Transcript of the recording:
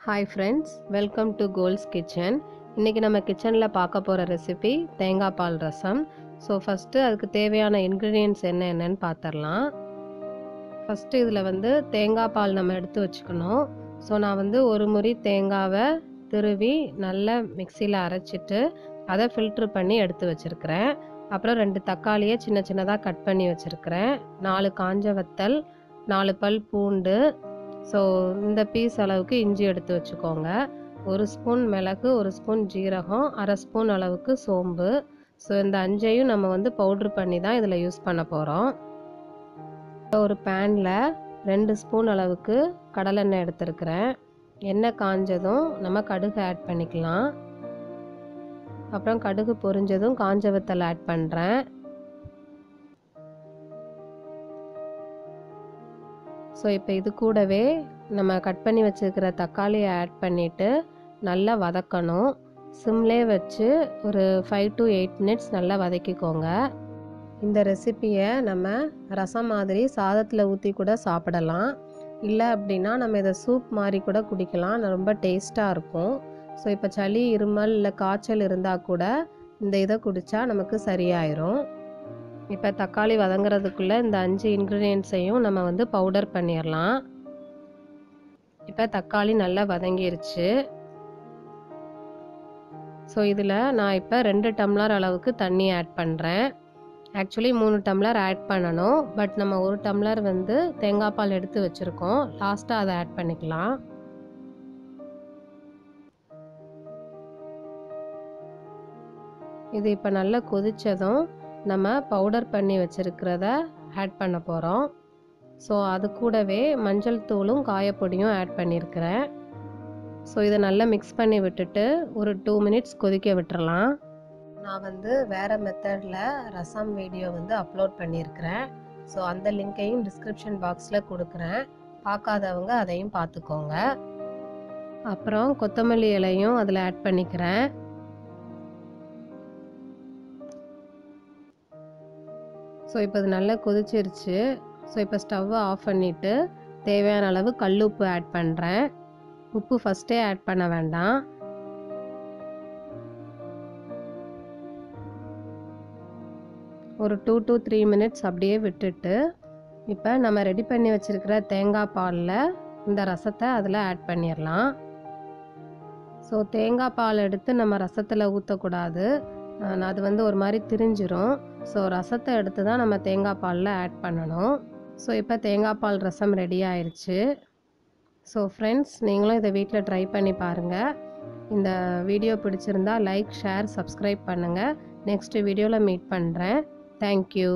Hi friends, welcome to Gold's Kitchen. இன்னைக்கு நம்ம கிச்சனில் பார்க்க போகிற ரெசிபி தேங்காய் பால் ரசம். ஸோ ஃபஸ்ட்டு அதுக்கு தேவையான இன்க்ரீடியன்ட்ஸ் என்னென்னு பார்த்துடலாம். ஃபஸ்ட்டு இதில் தேங்காய் பால் நம்ம எடுத்து வச்சுக்கணும். ஸோ நான் ஒரு முறி தேங்காவை திருவி நல்லா மிக்சியில் அரைச்சிட்டு அதை ஃபில்ட்ரு பண்ணி எடுத்து வச்சுருக்கிறேன். அப்புறம் 2 தக்காளியை சின்ன சின்னதாக கட் பண்ணி வச்சுருக்கிறேன். 4 காஞ்ச வத்தல், 4 பல் பூண்டு, ஸோ இந்த பீஸ் அளவுக்கு இஞ்சி எடுத்து வச்சுக்கோங்க. 1 ஸ்பூன் மிளகு, 1 ஸ்பூன் ஜீரகம், 1/2 ஸ்பூன் அளவுக்கு சோம்பு. ஸோ இந்த 5ஐயும் நம்ம பவுட்ரு பண்ணி தான் இதில் யூஸ் பண்ண போகிறோம். ஒரு பேனில் 2 ஸ்பூன் அளவுக்கு கடலெண்ணெய் எடுத்துருக்கிறேன். எண்ணெய் காஞ்சதும் நம்ம கடுகு ஆட் பண்ணிக்கலாம். அப்புறம் கடுகு பொரிஞ்சதும் காஞ்ச வத்தல் ஆட் பண்ணுறேன். ஸோ இப்போ இது கூடவே நம்ம கட் பண்ணி வச்சுருக்கிற தக்காளியை ஆட் பண்ணிவிட்டு நல்லா வதக்கணும். சிம்லே வச்சு ஒரு 5 to 8 மினிட்ஸ் நல்லா வதக்கிக்கோங்க. இந்த ரெசிப்பியை நம்ம ரசம் மாதிரி சாதத்தில் ஊற்றி கூட சாப்பிடலாம். இல்லை அப்படின்னா நம்ம இதை சூப் மாதிரி கூட குடிக்கலாம். ரொம்ப டேஸ்ட்டாக இருக்கும். ஸோ இப்போ சளி, இருமல் இல்லை காய்ச்சல் இருந்தால் கூட இந்த இதை குடித்தா நமக்கு சரியாயிரும். இப்போ தக்காளி வதங்குறதுக்குள்ளே இந்த 5 இன்க்ரீடியன்ட்ஸையும் நம்ம பவுடர் பண்ணிடலாம். இப்போ தக்காளி நல்லா வதங்கிருச்சு. ஸோ இதில் நான் இப்போ 2 டம்ளர் அளவுக்கு தண்ணி ஆட் பண்ணுறேன். ஆக்சுவலி 3 டம்ளர் ஆட் பண்ணணும். பட் நம்ம 1 டம்ளர் தேங்காய் பால் எடுத்து வச்சுருக்கோம். லாஸ்ட்டாக அதை ஆட் பண்ணிக்கலாம். இது இப்போ நல்லா கொதித்ததும் நம்ம பவுடர் பண்ணி வச்சுருக்கிறத ஆட் பண்ண போகிறோம். ஸோ அது கூடவே மஞ்சள் தூளும் காயப்பொடியும் ஆட் பண்ணியிருக்கிறேன். ஸோ இதை நல்லா மிக்ஸ் பண்ணி விட்டுட்டு ஒரு 2 மினிட்ஸ் கொதிக்க விட்டுறலாம். நான் வேறு மெத்தடில் ரசம் வீடியோ அப்லோட் பண்ணியிருக்கிறேன். ஸோ அந்த லிங்க்கையும் டிஸ்கிரிப்ஷன் பாக்ஸில் கொடுக்குறேன். பார்க்காதவங்க அதையும் பார்த்துக்கோங்க. அப்புறம் கொத்தமல்லி இலையும் அதில் ஆட் பண்ணிக்கிறேன். ஸோ இப்போ இது நல்லா கொதிச்சிருச்சு. ஸோ இப்போ ஸ்டவ்வை ஆஃப் பண்ணிவிட்டு தேவையான அளவு கல் உப்பு ஆட் பண்ணுறேன். உப்பு ஃபஸ்ட்டே ஆட் பண்ண வேண்டாம். ஒரு 2 to 3 மினிட்ஸ் அப்படியே விட்டுட்டு இப்போ நம்ம ரெடி பண்ணி வச்சுருக்கிற தேங்காய் பாலில் இந்த ரசத்தை அதில் ஆட் பண்ணிடலாம். ஸோ தேங்காய் பால் எடுத்து நம்ம ரசத்தில் ஊற்றக்கூடாது. அது ஒரு மாதிரி திரிஞ்சிரும். ஸோ ரசத்தை எடுத்து தான் நம்ம தேங்காய் பாலில் ஆட் பண்ணணும். ஸோ இப்போ தேங்காய் பால் ரசம் ரெடி ஆயிடுச்சு. ஸோ ஃப்ரெண்ட்ஸ், நீங்களும் இதை வீட்டில் ட்ரை பண்ணி பாருங்கள். இந்த வீடியோ பிடிச்சிருந்தா லைக், ஷேர், சப்ஸ்கிரைப் பண்ணுங்கள். நெக்ஸ்ட் வீடியோவில் மீட் பண்ணுறேன். தேங்க்யூ.